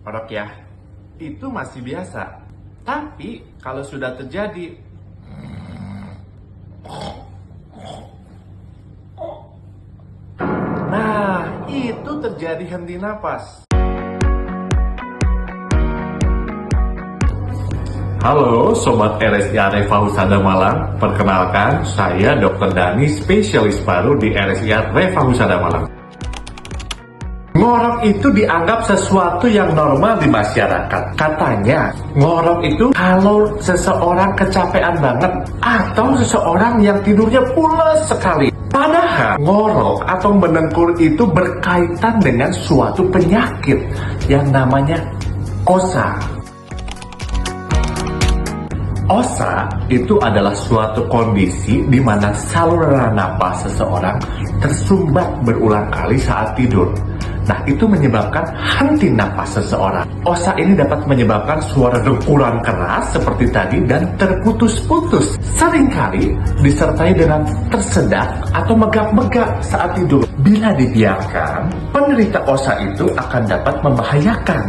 Orok ya, itu masih biasa. Tapi kalau sudah terjadi nah, itu terjadi henti napas. Halo Sobat RSIA Reva Husada Malang. Perkenalkan, saya Dr. Dani, spesialis paru di RSIA Reva Husada Malang. Ngorok itu dianggap sesuatu yang normal di masyarakat. Katanya, ngorok itu kalau seseorang kecapean banget atau seseorang yang tidurnya pulas sekali. Padahal ngorok atau mendengkur itu berkaitan dengan suatu penyakit yang namanya OSA. OSA itu adalah suatu kondisi di mana saluran napas seseorang tersumbat berulang kali saat tidur. Nah, itu menyebabkan henti napas seseorang. OSA ini dapat menyebabkan suara dengkuran keras seperti tadi dan terputus-putus. Seringkali disertai dengan tersedak atau megap-megap saat tidur. Bila dibiarkan, penderita OSA itu akan dapat membahayakan,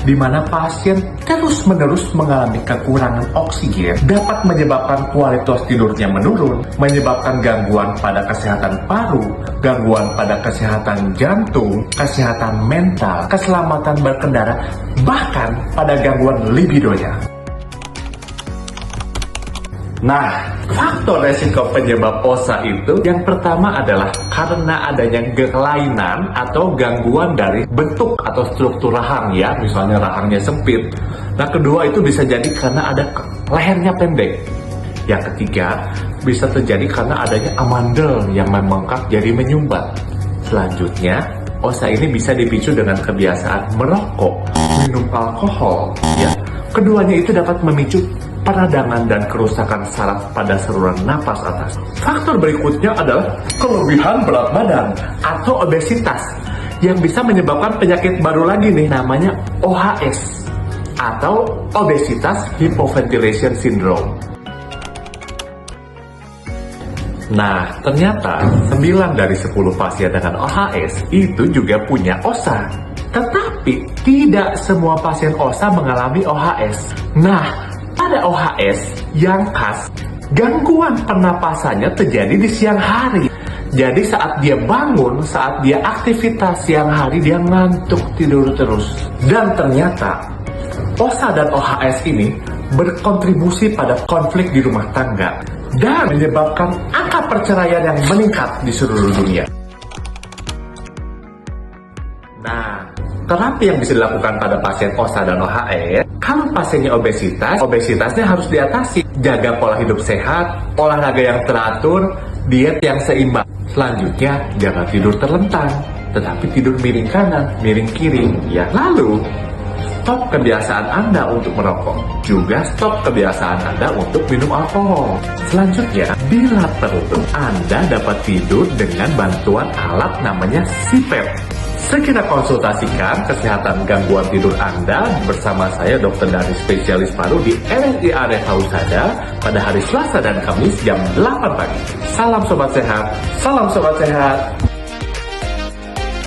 di mana pasien terus-menerus mengalami kekurangan oksigen, dapat menyebabkan kualitas tidurnya menurun, menyebabkan gangguan pada kesehatan paru, gangguan pada kesehatan jantung, kesehatan mental, keselamatan berkendara, bahkan pada gangguan libidonya. Nah, faktor resiko penyebab OSA itu yang pertama adalah karena adanya kelainan atau gangguan dari bentuk atau struktur rahang ya, misalnya rahangnya sempit. Nah, kedua itu bisa jadi karena ada lehernya pendek. Yang ketiga, bisa terjadi karena adanya amandel yang membengkak jadi menyumbat. Selanjutnya, OSA ini bisa dipicu dengan kebiasaan merokok, minum alkohol, ya. Keduanya itu dapat memicu peradangan dan kerusakan saraf pada saluran napas atas. Faktor berikutnya adalah kelebihan berat badan atau obesitas yang bisa menyebabkan penyakit baru lagi nih, namanya OHS atau obesitas hypoventilation syndrome. Nah, ternyata 9 dari 10 pasien dengan OHS itu juga punya OSA. Tetapi tidak semua pasien OSA mengalami OHS. Nah, pada OHS yang khas, gangguan pernapasannya terjadi di siang hari. Jadi saat dia bangun, saat dia aktivitas siang hari, dia ngantuk tidur terus. Dan ternyata OSA dan OHS ini berkontribusi pada konflik di rumah tangga dan menyebabkan angka perceraian yang meningkat di seluruh dunia. Nah, terapi yang bisa dilakukan pada pasien OSA dan OHS, kalau pasiennya obesitasnya harus diatasi. Jaga pola hidup sehat, olahraga yang teratur, diet yang seimbang. Selanjutnya, jangan tidur terlentang, tetapi tidur miring kanan, miring kiri. Ya, lalu stop kebiasaan Anda untuk merokok. Juga stop kebiasaan Anda untuk minum alkohol. Selanjutnya, bila perlu, Anda dapat tidur dengan bantuan alat namanya CPAP. Segera konsultasikan kesehatan gangguan tidur Anda bersama saya Dr. Dani, spesialis paru di RSIA Reva Husada pada hari Selasa dan Kamis jam 8 pagi. Salam Sobat Sehat, salam Sobat Sehat.